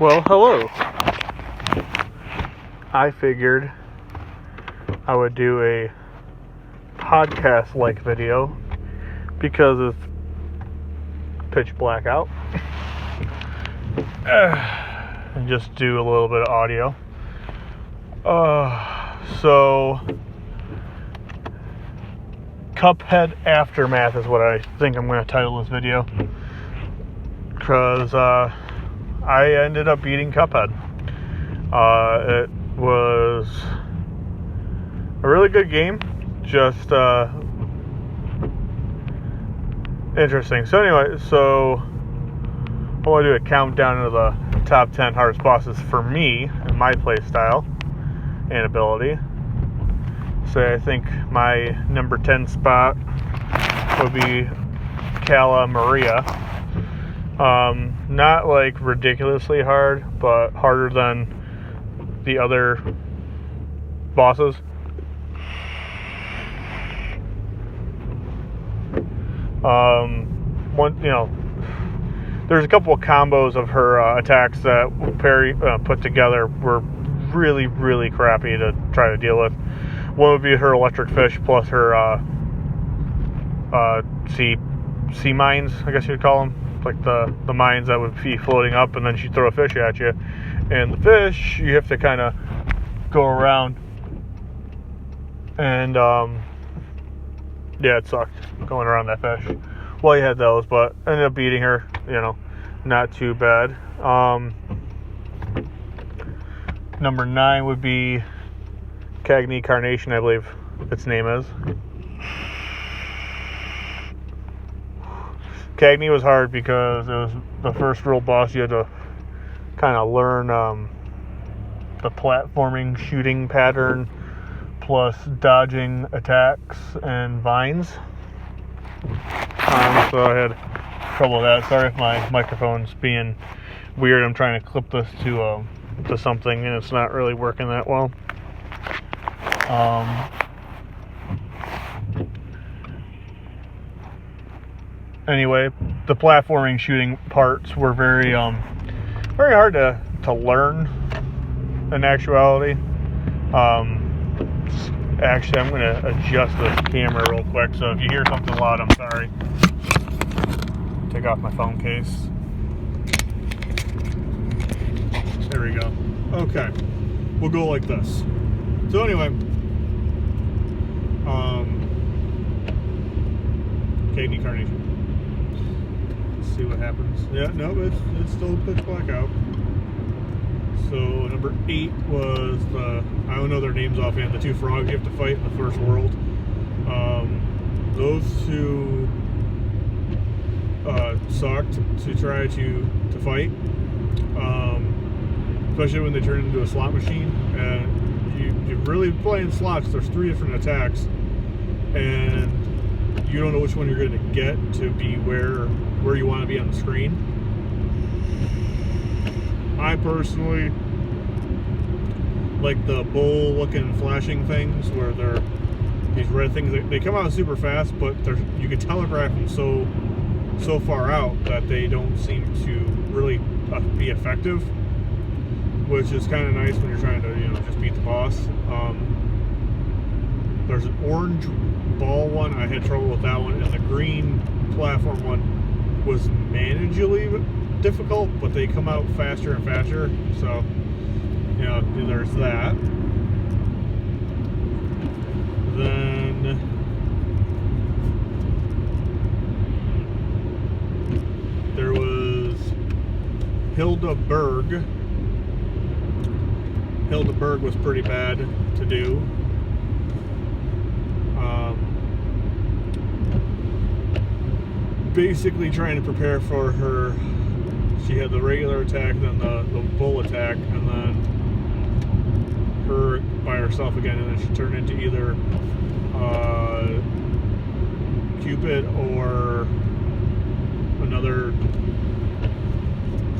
Well, hello. I figured I would do a podcast-like video because it's pitch black out. And just do a little bit of audio. So Cuphead Aftermath is what I think I'm going to title this video. Because I ended up beating Cuphead. It was a really good game. Just interesting. So anyway, I want to do a countdown of the top 10 hardest bosses for me and my play style and ability. So I think my number 10 spot would be Cala Maria. Not like ridiculously hard, but harder than the other bosses. There's a couple of combos of her attacks that Perry put together were really, really crappy to try to deal with. One would be her electric fish plus her sea mines, I guess you'd call them. Like the mines that would be floating up, and then she'd throw a fish at you. And the fish, you have to kind of go around. And, yeah, it sucked going around that fish. Well, you had those, but I ended up beating her, not too bad. Number 9 would be Cagney Carnation, I believe its name is. Cagney was hard because it was the first real boss. You had to kind of learn the platforming shooting pattern plus dodging attacks and vines. So I had trouble with that. Sorry if my microphone's being weird. I'm trying to clip this to something and it's not really working that well. Anyway, the platforming shooting parts were very hard to learn in actuality. Actually, I'm going to adjust this camera real quick, so if you hear something loud, I'm sorry. Take off my phone case. There we go. Okay, we'll go like this. So anyway, Cagney Carnation. See what happens. Yeah, no, it's still pitch black out. So number 8 was I don't know their names offhand, the two frogs you have to fight in the first world. Those two sucked to try to fight. Especially when they turn into a slot machine. And you're really playing slots. There's 3 different attacks. And you don't know which one you're going to get to be where you want to be on the screen. I personally like the bowl looking flashing things where they're these red things. They come out super fast, but you can telegraph them so far out that they don't seem to really be effective, which is kind of nice when you're trying to just beat the boss. There's an orange ball one. I had trouble with that one, and the green platform one was manageably difficult, but they come out faster and faster. So, there's that. Then there was Hildeberg. Hildeberg was pretty bad to do. Basically trying to prepare for her. She had the regular attack, then the bull attack, and then her by herself again, and then she turned into either Cupid or another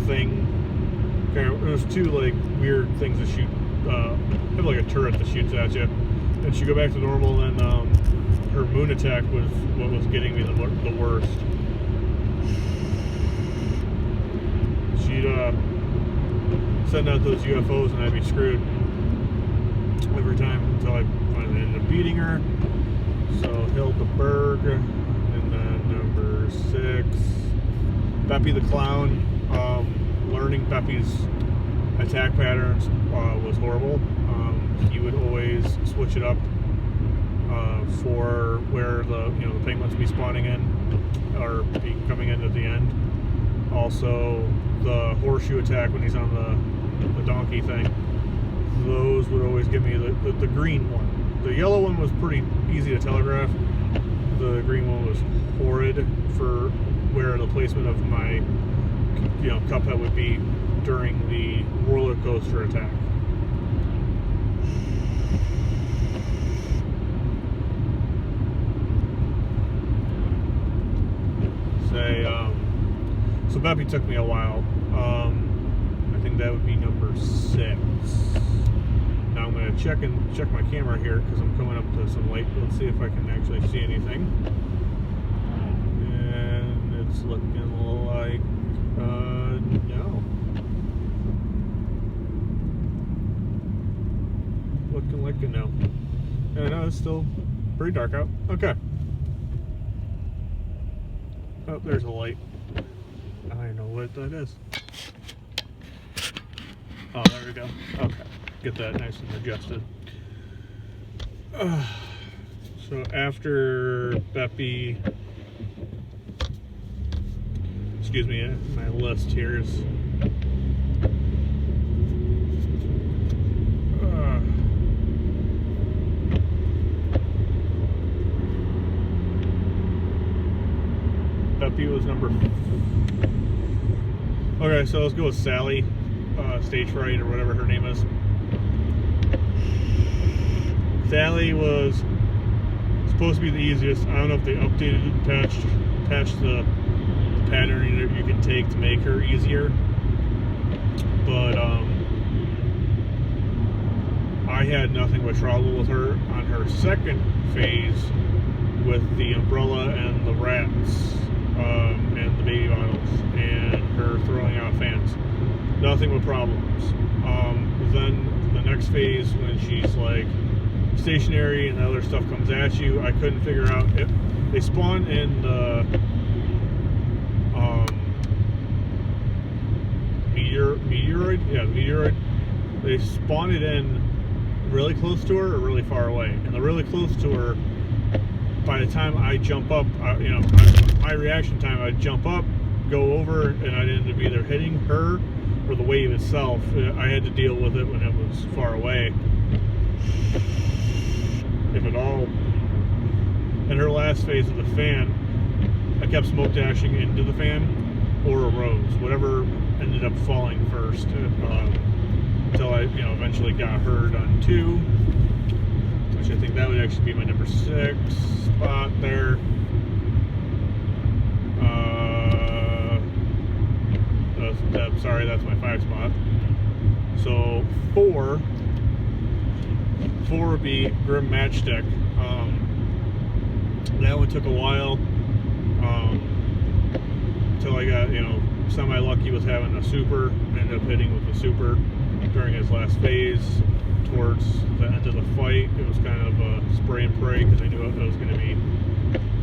thing. There's 2 like weird things that shoot. Have like a turret that shoots at you, and she go back to normal. And her moon attack was what was getting me the worst. She'd send out those UFOs and I'd be screwed every time until I finally ended up beating her. So Hildeberg, and then number 6, Beppy the Clown. Learning Beppy's attack patterns was horrible. He would always switch it up for where the penguins would be spawning in or be coming in at the end. Also, the horseshoe attack when he's on the donkey thing. Those would always give me the green one. The yellow one was pretty easy to telegraph. The green one was horrid for where the placement of my cuphead would be during the roller coaster attack. So Beppy took me a while. I think that would be number 6. Now I'm going to check my camera here because I'm coming up to some light. Let's see if I can actually see anything. And it's looking like no. Looking like a no. I know it's still pretty dark out. Okay. Oh, there's a light. I know what that is. Oh, there we go. Okay. Get that nice and adjusted. So after Beppy, excuse me, my list here is Beppy was number. Okay, so let's go with Sally, Stage Fright or whatever her name is. Sally was supposed to be the easiest. I don't know if they updated and patched the pattern that you can take to make her easier. But I had nothing but trouble with her on her second phase with the umbrella and the rats and the baby bottles and her throwing out fans. Nothing but problems. Then the next phase when she's like stationary and other stuff comes at you, I couldn't figure out if they spawn in the meteoroid. Yeah, the meteoroid. They spawn it in really close to her or really far away. And the really close to her, by the time I jump up, my reaction time, I'd jump up, go over, and I'd end up either hitting her or the wave itself. I had to deal with it when it was far away, if at all. In her last phase of the fan, I kept smoke dashing into the fan or a rose, whatever ended up falling first, until I eventually got her done too, which I think that would actually be my number 6 spot there. Sorry, that's my 5 spot. So 4 would be Grim Matchstick. That one took a while until I got semi-lucky with having a super. Ended up hitting with a super during his last phase. Towards the end of the fight, it was kind of a spray and pray because I knew it was going to be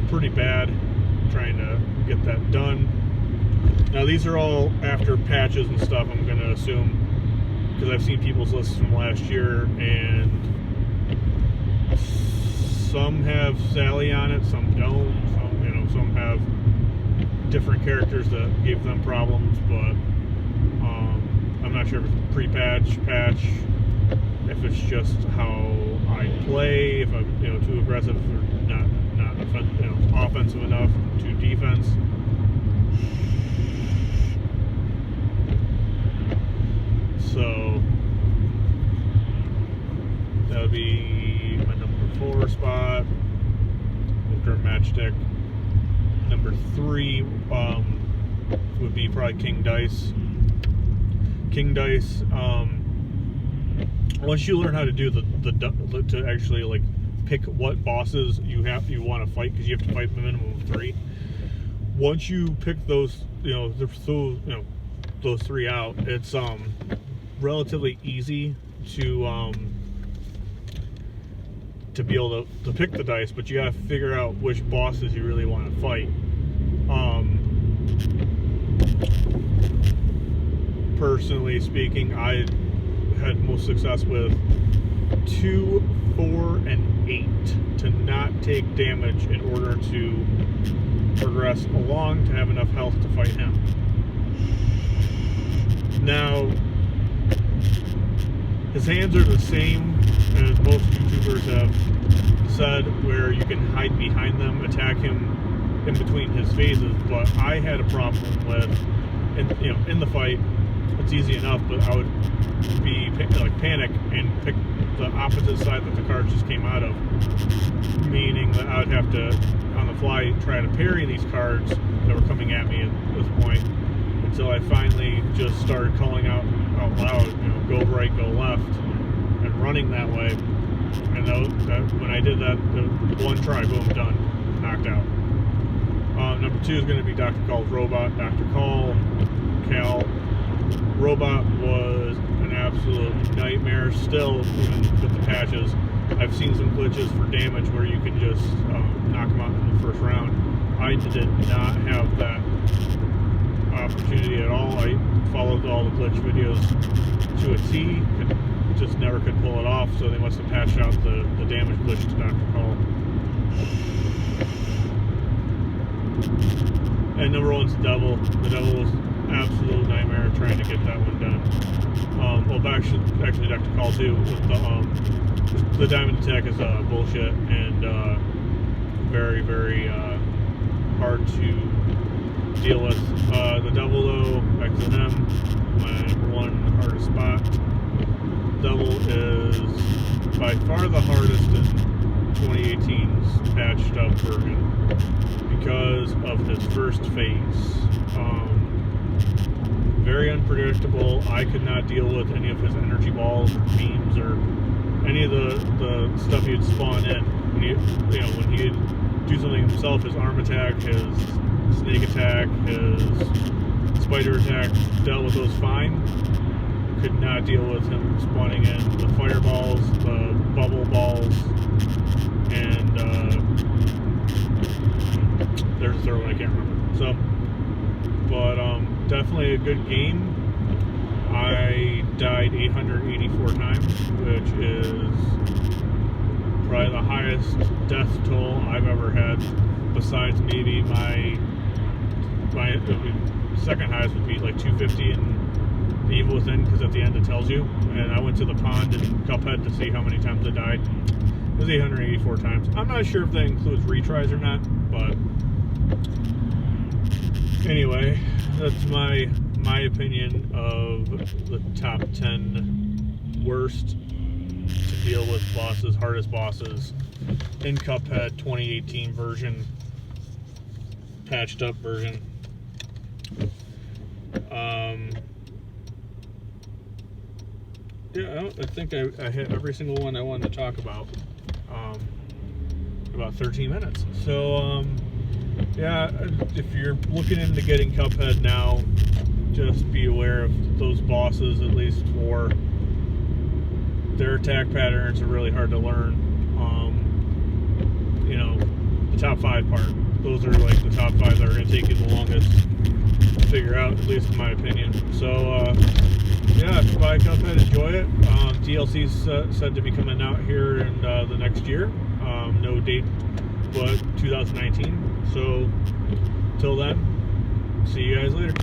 pretty bad trying to get that done. Now these are all after patches and stuff, I'm going to assume, because I've seen people's lists from last year, and some have Sally on it, some don't. Some have different characters that gave them problems, but I'm not sure if it's pre-patch, patch, if it's just how I play, if I'm too aggressive or not offensive enough to defense. So that would be my number 4 spot with Grim Matchstick. Number 3 would be probably King Dice. King Dice. Once you learn how to do to actually like pick what bosses you want to fight, because you have to fight the minimum of 3. Once you pick those those 3 out, it's relatively easy to be able to pick the dice, but you gotta figure out which bosses you really want to fight. Personally speaking, I had most success with 2, 4, and 8 to not take damage in order to progress along to have enough health to fight him. Now, his hands are the same as most YouTubers have said, where you can hide behind them, attack him in between his phases, but I had a problem with, in the fight, it's easy enough, but I would be panic and pick the opposite side that the cards just came out of, meaning that I would have to, on the fly, try to parry these cards that were coming at me at this point, until I finally just started calling out loud, go right, go left, and running that way. And that when I did that, one try, boom, done, knocked out. Number 2 is going to be Dr. Call's Robot. Dr. Call, Cal. Robot was an absolute nightmare. Still, even with the patches, I've seen some glitches for damage where you can just knock him out in the first round. I did not have that opportunity at all. I followed all the glitch videos to a T, and just never could pull it off, so they must have patched out the damage glitch to Dr. Call. And number 1's the Devil. The Devil was an absolute nightmare trying to get that one done. Actually Dr. Call too, with the diamond attack is bullshit, and very, very hard to deal with. The Devil though, back to him, my number 1 hardest spot. Devil is by far the hardest in 2018's patched up version because of his first phase. Very unpredictable. I could not deal with any of his energy balls or beams or any of the stuff he'd spawn in. When he'd do something himself, his arm attack, his snake attack, his spider attack, dealt with those fine. Could not deal with him spawning in the fireballs, the bubble balls, and there's a third one I can't remember. So, but definitely a good game. I died 884 times, which is probably the highest death toll I've ever had. Besides maybe my second highest would be like 250 and the Evil Within, because at the end it tells you. And I went to the pond in Cuphead to see how many times I died. It was 884 times. I'm not sure if that includes retries or not, but anyway, that's my opinion of the top 10 worst to deal with bosses, hardest bosses in Cuphead 2018 version, patched up version. Yeah, I think I hit every single one I wanted to talk about. About 13 minutes. So, yeah, if you're looking into getting Cuphead now, just be aware of those bosses, at least for their attack patterns are really hard to learn. The top 5 part, those are like the top 5 that are going to take you the longest to figure out, at least in my opinion. So, yeah, buy Cuphead, enjoy it. DLC's said to be coming out here in the next year. No date, but 2019. So, till then, see you guys later.